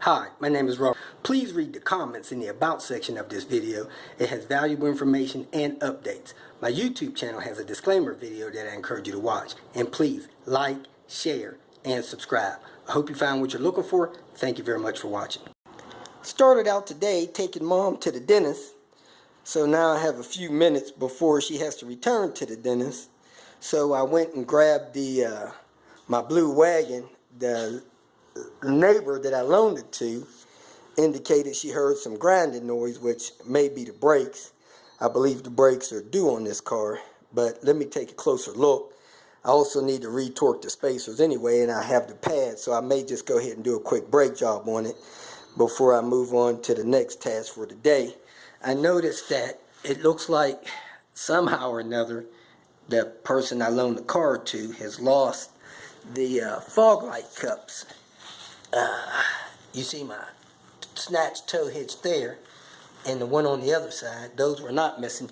Hi, my name is Robert. Please read the comments in the About section of this video. It has valuable information and updates. My YouTube channel has a disclaimer video that I encourage you to watch. And please like, share, and subscribe. I hope you found what you're looking for. Thank you very much for watching. Started out today taking Mom to the dentist. So now I have a few minutes before she has to return to the dentist. So I went and grabbed my blue wagon. The neighbor that I loaned it to indicated she heard some grinding noise, which may be the brakes. I believe the brakes are due on this car, but let me take a closer look. I also need to retorque the spacers anyway, and I have the pad, so I may just go ahead and do a quick brake job on it before I move on to the next task for the day. I noticed that it looks like somehow or another the person I loaned the car to has lost the fog light cups. You see my snatch tow hitch there, and the one on the other side, those were not missing,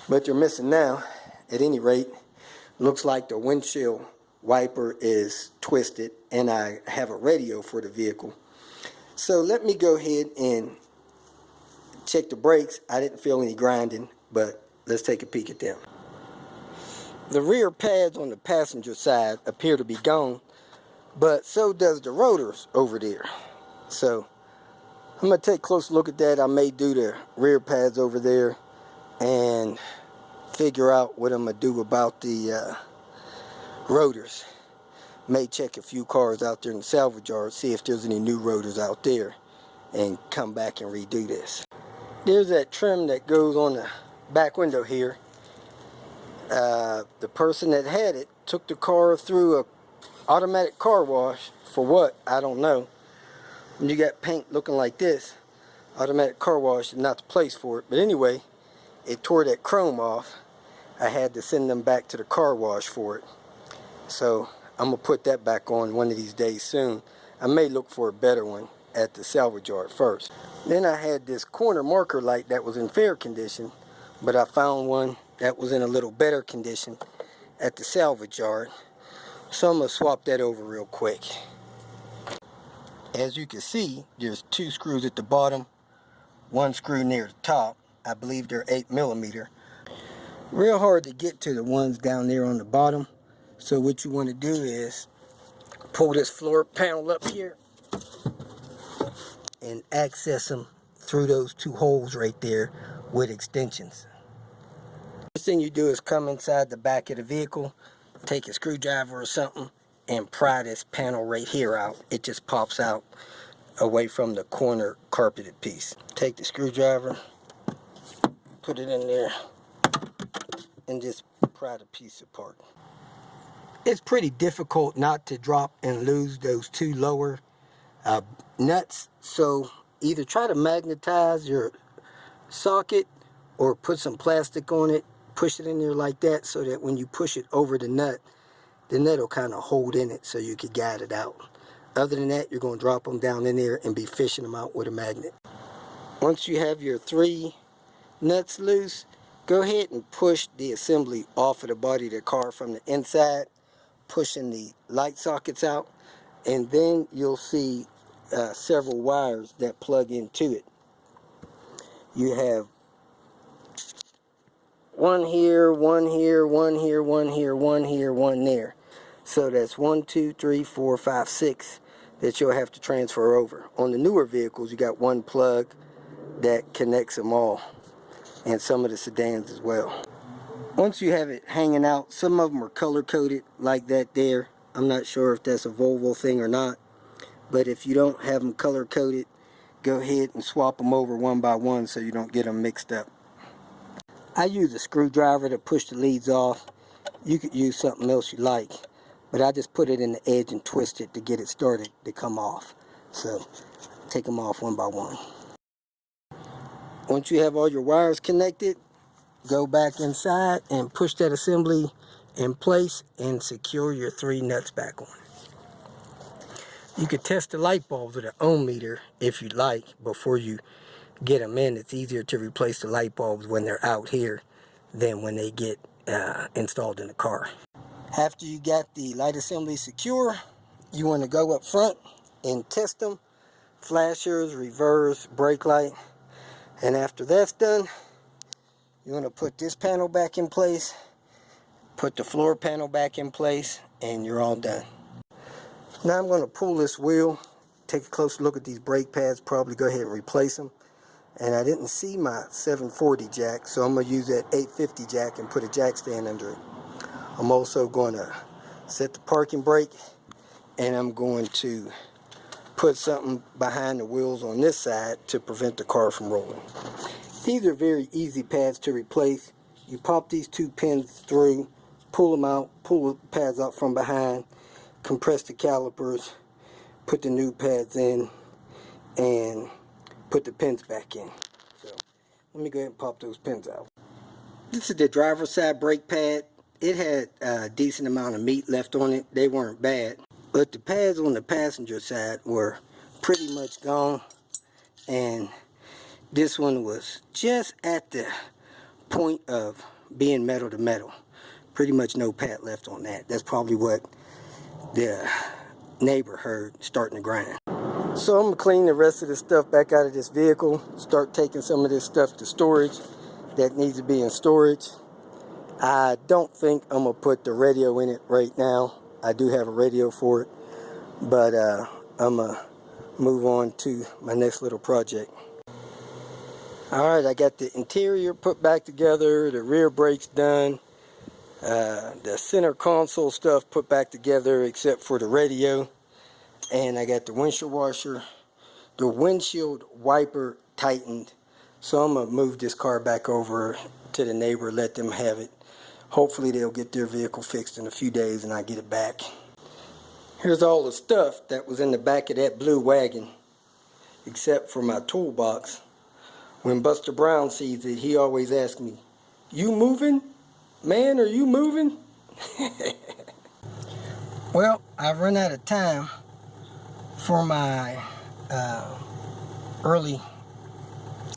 but they're missing now. At any rate, looks like the windshield wiper is twisted, and I have a radio for the vehicle. So let me go ahead and check the brakes. I didn't feel any grinding, but let's take a peek at them. The rear pads on the passenger side appear to be gone, but so does the rotors over there. So I'm going to take a close look at that. I may do the rear pads over there and figure out what I'm going to do about the rotors. May check a few cars out there in the salvage yard, see if there's any new rotors out there, and come back and redo this. There's that trim that goes on the back window here. The person that had it took the car through a automatic car wash. For what? I don't know. When you got paint looking like this, automatic car wash is not the place for it. But anyway, it tore that chrome off. I had to send them back to the car wash for it. So I'm going to put that back on one of these days soon. I may look for a better one at the salvage yard first. Then I had this corner marker light that was in fair condition, but I found one that was in a little better condition at the salvage yard. So I'm going to swap that over real quick. As you can see, there's two screws at the bottom, one screw near the top. I believe they're 8mm. Real hard to get to the ones down there on the bottom. So what you want to do is pull this floor panel up here and access them through those two holes right there with extensions. First thing you do is come inside the back of the vehicle, take a screwdriver or something, and pry this panel right here out. It just pops out away from the corner carpeted piece. Take the screwdriver, put it in there, and just pry the piece apart. It's pretty difficult not to drop and lose those two lower nuts, so either try to magnetize your socket or put some plastic on it, push it in there like that, so that when you push it over the nut will kind of hold in it so you can guide it out. Other than that, you're going to drop them down in there and be fishing them out with a magnet. Once you have your 3 nuts loose, go ahead and push the assembly off of the body of the car from the inside, pushing the light sockets out, and then you'll see several wires that plug into it. You have one here, one here, one here, one here, one here, one there. So that's 1, 2, 3, 4, 5, 6 that you'll have to transfer over. On the newer vehicles, you got one plug that connects them all, and some of the sedans as well. Once you have it hanging out, some of them are color coded like that there. I'm not sure if that's a Volvo thing or not, but if you don't have them color coded, go ahead and swap them over one by one so you don't get them mixed up. I use a screwdriver to push the leads off. You could use something else you like, but I just put it in the edge and twist it to get it started to come off. So take them off one by one. Once you have all your wires connected, go back inside and push that assembly in place and secure your 3 nuts back on. You could test the light bulbs with an ohm meter if you like before you get them in. It's easier to replace the light bulbs when they're out here than when they get installed in the car. After you got the light assembly secure, you want to go up front and test them flashers, reverse, brake light. And after that's done, you're going to put this panel back in place, put the floor panel back in place, and you're all done. Now I'm going to pull this wheel, take a closer look at these brake pads, probably go ahead and replace them. And I didn't see my 740 jack, so I'm going to use that 850 jack and put a jack stand under it. I'm also going to set the parking brake, and I'm going to put something behind the wheels on this side to prevent the car from rolling. These are very easy pads to replace. You pop these two pins through, pull them out, pull the pads out from behind, compress the calipers, put the new pads in, and put the pins back in. So let me go ahead and pop those pins out. This is the driver's side brake pad. It had a decent amount of meat left on it. They weren't bad. But the pads on the passenger side were pretty much gone. And this one was just at the point of being metal to metal. Pretty much no pad left on that. That's probably what the neighbor heard starting to grind. So I'm going to clean the rest of this stuff back out of this vehicle. Start taking some of this stuff to storage that needs to be in storage. I don't think I'm going to put the radio in it right now. I do have a radio for it, but I'm going to move on to my next little project. Alright, I got the interior put back together, the rear brakes done, the center console stuff put back together except for the radio, and I got the windshield washer, the windshield wiper tightened. So I'm going to move this car back over to the neighbor, let them have it. Hopefully they'll get their vehicle fixed in a few days and I get it back. Here's all the stuff that was in the back of that blue wagon, except for my toolbox. When Buster Brown sees it, he always asks me, "You moving? Man, are you moving?" Well, I've run out of time for my early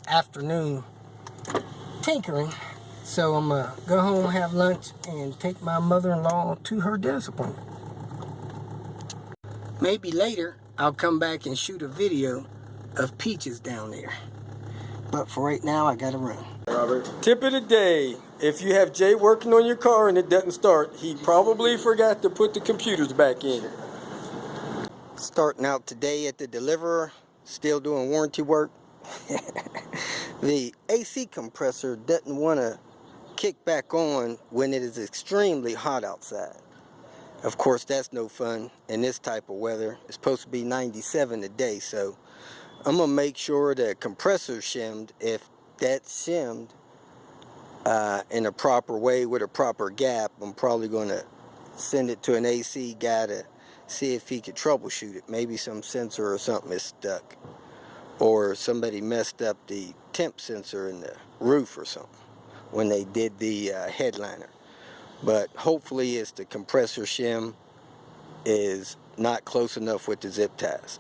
afternoon tinkering. So I'm going to go home, have lunch, and take my mother-in-law to her dentist appointment. Maybe later, I'll come back and shoot a video of Peaches down there. But for right now, I got to run. Robert. Tip of the day. If you have Jay working on your car and it doesn't start, he probably forgot to put the computers back in. Starting out today at the deliverer, still doing warranty work. The AC compressor doesn't want to kick back on when it is extremely hot outside. Of course, that's no fun in this type of weather. It's supposed to be 97 today, so I'm going to make sure the compressor's shimmed. If that's shimmed in a proper way with a proper gap, I'm probably going to send it to an AC guy to see if he could troubleshoot it. Maybe some sensor or something is stuck, or somebody messed up the temp sensor in the roof or something when they did the headliner. But hopefully it's the compressor shim is not close enough with the zip ties.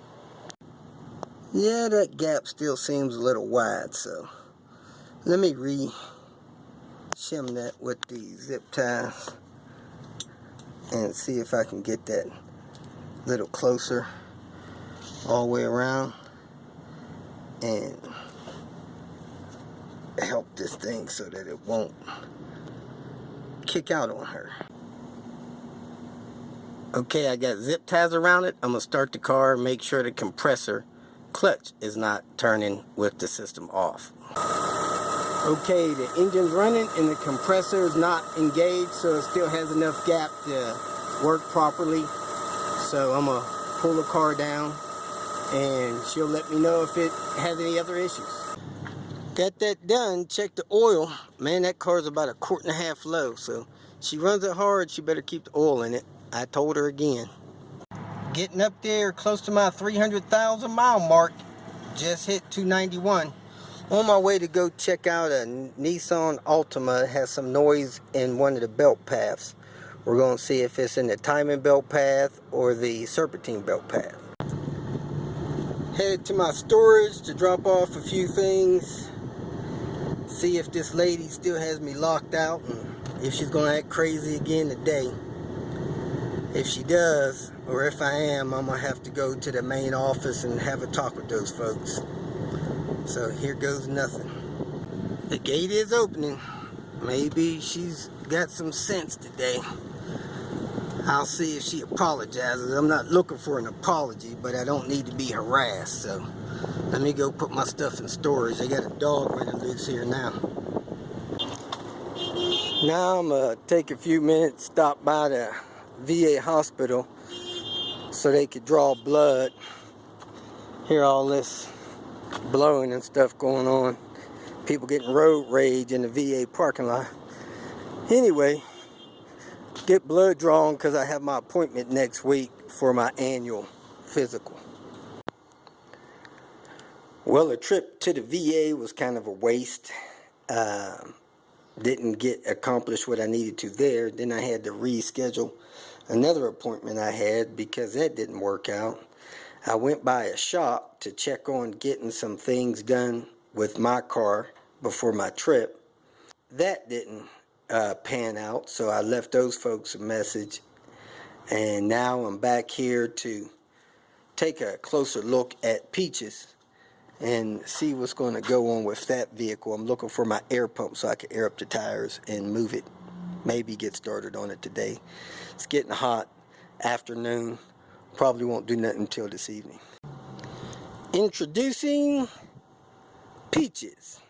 Yeah, that gap still seems a little wide, so let me re-shim that with the zip ties and see if I can get that a little closer all the way around and help this thing so that it won't kick out on her. Okay, I got zip ties around it. I'm going to start the car, make sure the compressor clutch is not turning with the system off. Okay, the engine's running and the compressor is not engaged, so it still has enough gap to work properly. So I'm going to pull the car down and she'll let me know if it has any other issues. Got that done, check the oil. Man, that car's about 1.5 quarts low, so she runs it hard, she better keep the oil in it. I told her again. Getting up there close to my 300,000 mile mark. Just hit 291. On my way to go check out a Nissan Altima. It has some noise in one of the belt paths. We're going to see if it's in the timing belt path or the serpentine belt path. Headed to my storage to drop off a few things. See if this lady still has me locked out and if she's going to act crazy again today. If she does, or if I am, I'm gonna have to go to the main office and have a talk with those folks. So here goes nothing. The gate is opening. Maybe she's got some sense today. I'll see if she apologizes. I'm not looking for an apology, but I don't need to be harassed. So let me go put my stuff in storage. I got a dog running loose here now. Now I'm gonna take a few minutes, stop by the VA hospital so they could draw blood. Hear all this blowing and stuff going on. People getting road rage in the VA parking lot. Anyway, get blood drawn because I have my appointment next week for my annual physical. Well, a trip to the VA was kind of a waste. Didn't get accomplished what I needed to there. Then I had to reschedule another appointment I had because that didn't work out. I went by a shop to check on getting some things done with my car before my trip. That didn't pan out, so I left those folks a message. And now I'm back here to take a closer look at Peaches and see what's going to go on with that vehicle. I'm looking for my air pump so I can air up the tires and move it. Maybe get started on it today. It's getting hot. Afternoon. Probably won't do nothing until this evening. Introducing Peaches.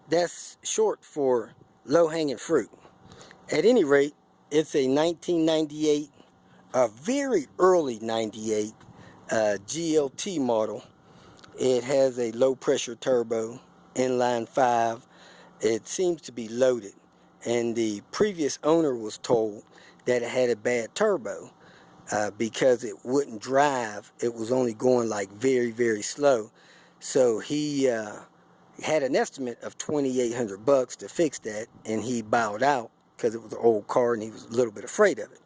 That's short for low-hanging fruit. At any rate, it's a 1998, a very early 98 GLT model. It has a low pressure turbo, inline 5. It seems to be loaded, and the previous owner was told that it had a bad turbo because it wouldn't drive. It was only going like very, very slow. So he had an estimate of $2,800 to fix that, and he bowed out because it was an old car and he was a little bit afraid of it.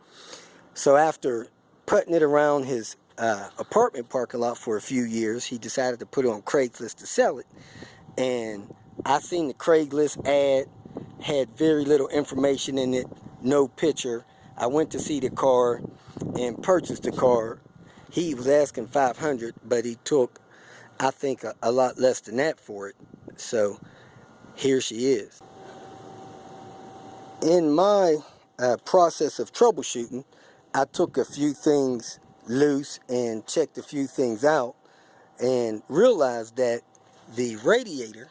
So after putting it around his apartment parking lot for a few years, he decided to put it on Craigslist to sell it. And I seen the Craigslist ad, had very little information in it, no picture. I went to see the car and purchased the car. He was asking $500, but he took, I think, a lot less than that for it. So here she is. In my process of troubleshooting, I took a few things loose and checked a few things out and realized that the radiator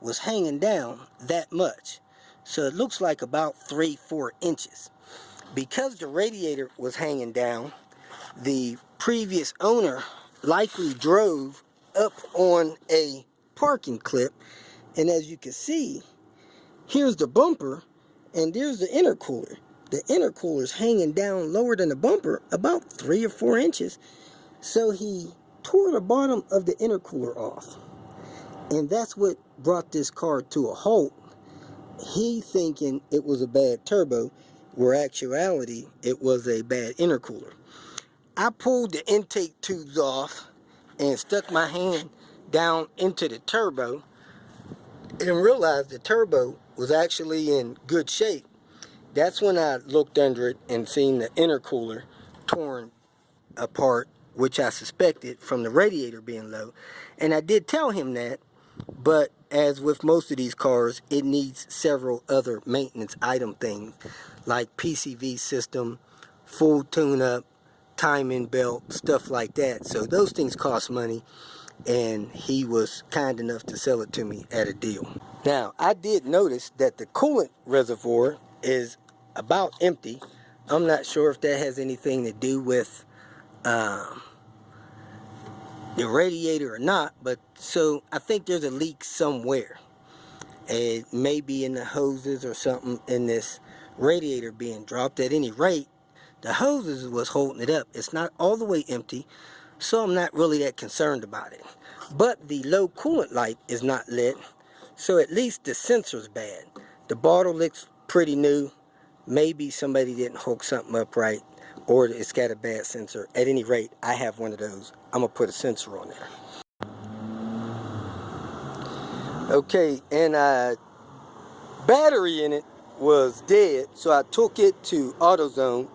was hanging down that much. So it looks like about 3-4 inches. Because the radiator was hanging down, the previous owner likely drove up on a parking clip, and as you can see, here's the bumper and there's the intercooler. The intercooler's hanging down lower than the bumper about 3 or 4 inches. So he tore the bottom of the intercooler off. And that's what brought this car to a halt. He thinking it was a bad turbo, where actuality it was a bad intercooler. I pulled the intake tubes off and stuck my hand down into the turbo and realized the turbo was actually in good shape. That's when I looked under it and seen the intercooler torn apart, which I suspected from the radiator being low. And I did tell him that, but as with most of these cars, it needs several other maintenance item things like PCV system, full tune-up, timing belt, stuff like that. So those things cost money, and he was kind enough to sell it to me at a deal. Now, I did notice that the coolant reservoir is about empty. I'm not sure if that has anything to do with the radiator or not, but so I think there's a leak somewhere. It may be in the hoses or something in this radiator being dropped. At any rate, the hoses was holding it up. It's not all the way empty, so I'm not really that concerned about it. But the low coolant light is not lit, so at least the sensor's bad. The bottle looks pretty new. Maybe somebody didn't hook something up right, or it's got a bad sensor. At any rate, I have one of those. I'm going to put a sensor on there. Okay, and battery in it was dead, so I took it to AutoZone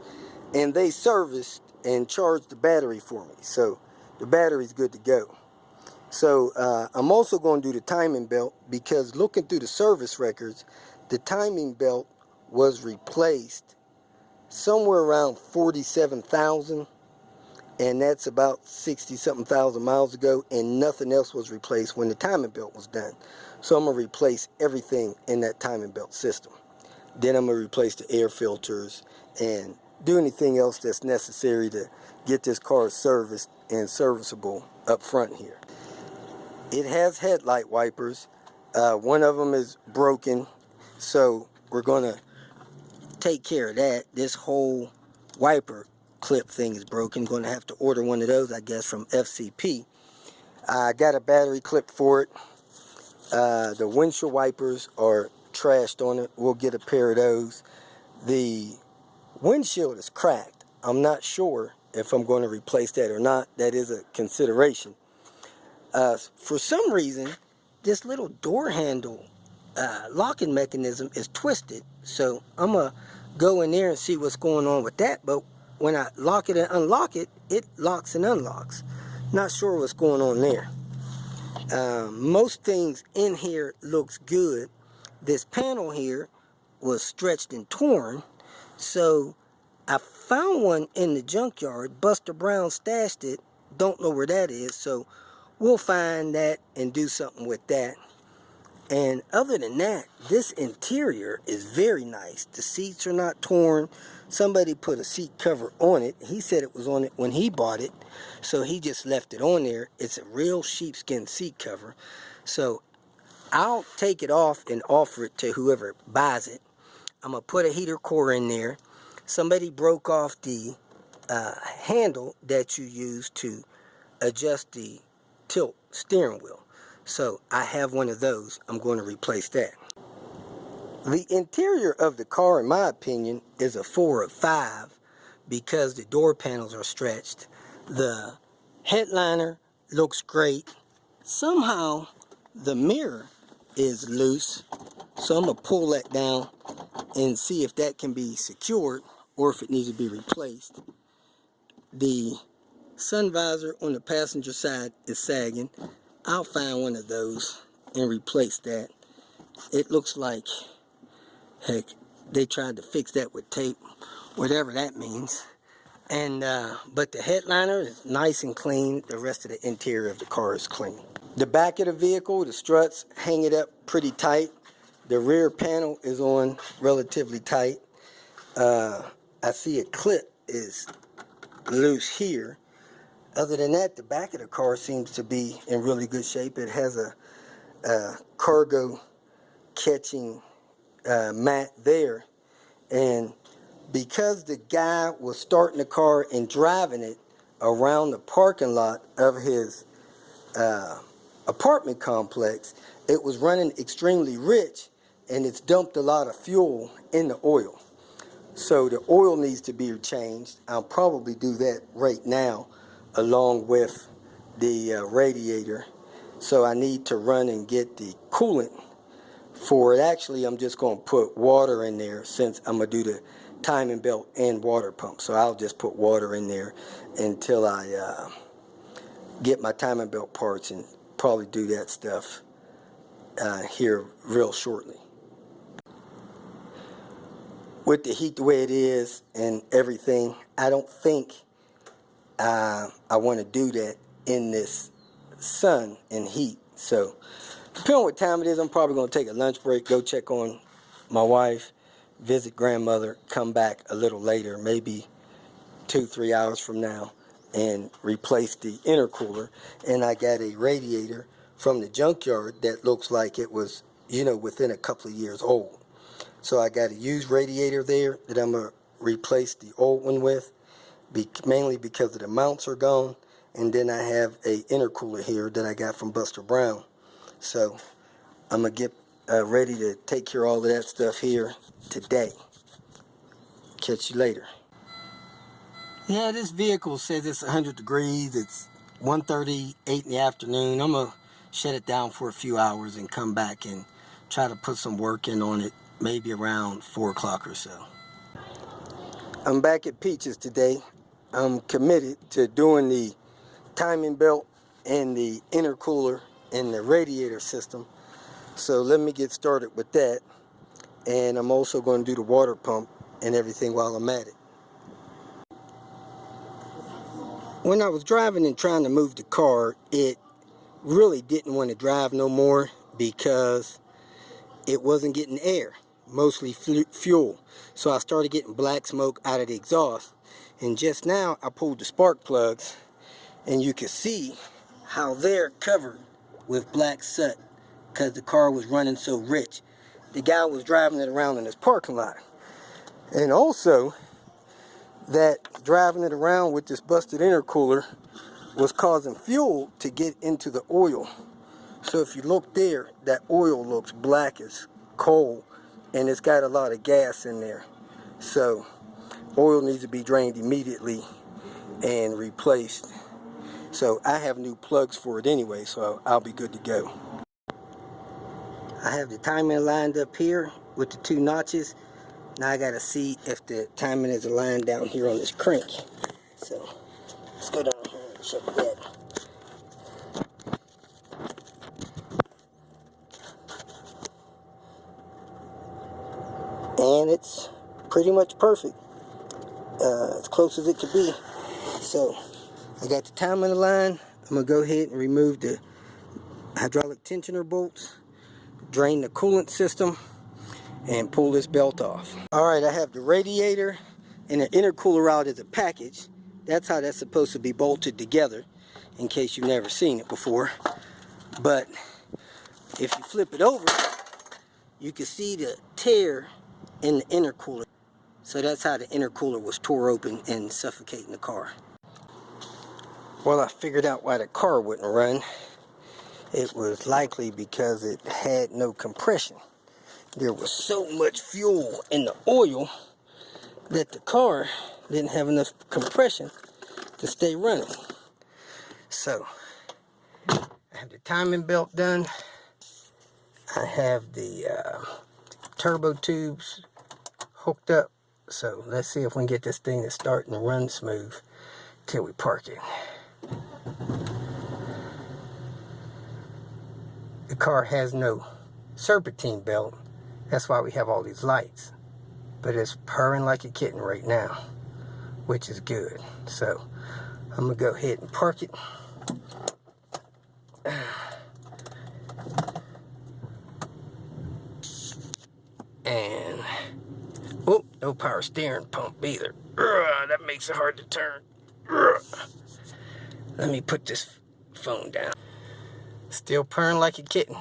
and they serviced and charged the battery for me. So the battery's good to go. So I'm also going to do the timing belt, because looking through the service records, the timing belt was replaced somewhere around 47,000, and that's about 60-something thousand miles ago, and nothing else was replaced when the timing belt was done. So I'm going to replace everything in that timing belt system. Then I'm going to replace the air filters and do anything else that's necessary to get this car serviced and serviceable up front here. It has headlight wipers. One of them is broken, so we're going to take care of that. This whole wiper clip thing is broken. Going to have to order one of those, I guess, from FCP. I got a battery clip for it. The windshield wipers are trashed on it. We'll get a pair of those. The windshield is cracked. I'm not sure if I'm going to replace that or not. That is a consideration. For some reason, this little door handle locking mechanism is twisted. So I'm going to go in there and see what's going on with that. But when I lock it and unlock it, it locks and unlocks. Not sure what's going on there. Most things in here looks good. This panel here was stretched and torn. So I found one in the junkyard. Buster Brown stashed it. Don't know where that is. So we'll find that and do something with that. And other than that, this interior is very nice. The seats are not torn. Somebody put a seat cover on it. He said it was on it when he bought it, so he just left it on there. It's a real sheepskin seat cover. So I'll take it off and offer it to whoever buys it. I'm going to put a heater core in there. Somebody broke off the handle that you use to adjust the tilt steering wheel. So I have one of those. I'm going to replace that. The interior of the car, in my opinion, is a 4 of 5 because the door panels are stretched. The headliner looks great. Somehow the mirror is loose, so I'm going to pull that down and see if that can be secured or if it needs to be replaced. The sun visor on the passenger side is sagging. I'll find one of those and replace that. It looks like, heck, they tried to fix that with tape, whatever that means. And but the headliner is nice and clean. The rest of the interior of the car is clean. The back of the vehicle, the struts hang it up pretty tight. The rear panel is on relatively tight. I see a clip is loose here. Other than that, the back of the car seems to be in really good shape. It has a cargo catching mat there. And because the guy was starting the car and driving it around the parking lot of his apartment complex, it was running extremely rich, and it's dumped a lot of fuel in the oil. So the oil needs to be changed. I'll probably do that right now along with the radiator. So I need to run and get the coolant for it. Actually, I'm just going to put water in there since I'm going to do the timing belt and water pump. So I'll just put water in there until I get my timing belt parts, and probably do that stuff here real shortly. With the heat the way it is and everything, I don't think I want to do that in this sun and heat. So depending on what time it is, I'm probably going to take a lunch break, go check on my wife, visit grandmother, come back a little later, maybe 2-3 hours from now, and replace the intercooler. And I got a radiator from the junkyard that looks like it was, within a couple of years old. So I got a used radiator there that I'm going to replace the old one with, mainly because of the mounts are gone. And then I have a intercooler here that I got from Buster Brown. So I'm going to get ready to take care of all of that stuff here today. Catch you later. Yeah, this vehicle says it's 100 degrees. It's 1:38 in the afternoon. I'm going to shut it down for a few hours and come back and try to put some work in on it, maybe around 4 o'clock or so. I'm back at Peaches today. I'm committed to doing the timing belt and the intercooler and the radiator system. So let me get started with that. And I'm also going to do the water pump and everything while I'm at it. When I was driving and trying to move the car, it really didn't want to drive no more because it wasn't getting air, mostly fuel. So I started getting black smoke out of the exhaust. And just now I pulled the spark plugs and you can see how they're covered with black soot because the car was running so rich. The guy was driving it around in his parking lot. And also that driving it around with this busted intercooler was causing fuel to get into the oil. So if you look there, that oil looks black as coal and it's got a lot of gas in there. So oil needs to be drained immediately and replaced. So I have new plugs for it anyway, so I'll be good to go. I have the timing lined up here with the 2 notches. Now I gotta see if the timing is aligned down here on this crank. So let's go down here and check that. And it's pretty much perfect, as close as it could be. So I got the timing aligned. I'm gonna go ahead and remove the hydraulic tensioner bolts, drain the coolant system, and pull this belt off. Alright, I have the radiator and the intercooler out as a package. That's how that's supposed to be bolted together, in case you've never seen it before. But if you flip it over, you can see the tear in the intercooler. So that's how the intercooler was tore open and suffocating the car. Well, I figured out why the car wouldn't run. It was likely because it had no compression. There was so much fuel in the oil that the car didn't have enough compression to stay running. So I have the timing belt done. I have the turbo tubes hooked up. So let's see if we can get this thing to start and run smooth till we park it. The car has no serpentine belt. That's why we have all these lights. But it's purring like a kitten right now, which is good. So I'm gonna go ahead and park it. And oh, no power steering pump either. That makes it hard to turn. Let me put this phone down. Still purring like a kitten.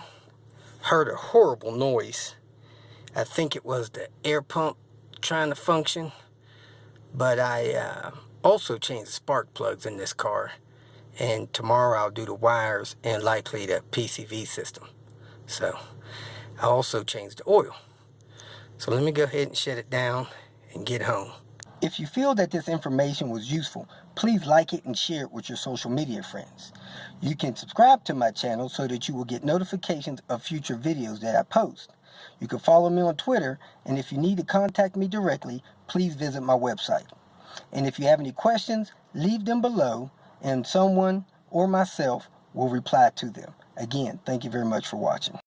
Heard a horrible noise. I think it was the air pump trying to function. But I also changed the spark plugs in this car. And tomorrow I'll do the wires and likely the PCV system. So I also changed the oil. So let me go ahead and shut it down and get home. If you feel that this information was useful, please like it and share it with your social media friends. You can subscribe to my channel so that you will get notifications of future videos that I post. You can follow me on Twitter, and if you need to contact me directly, please visit my website. And if you have any questions, leave them below, and someone or myself will reply to them. Again, thank you very much for watching.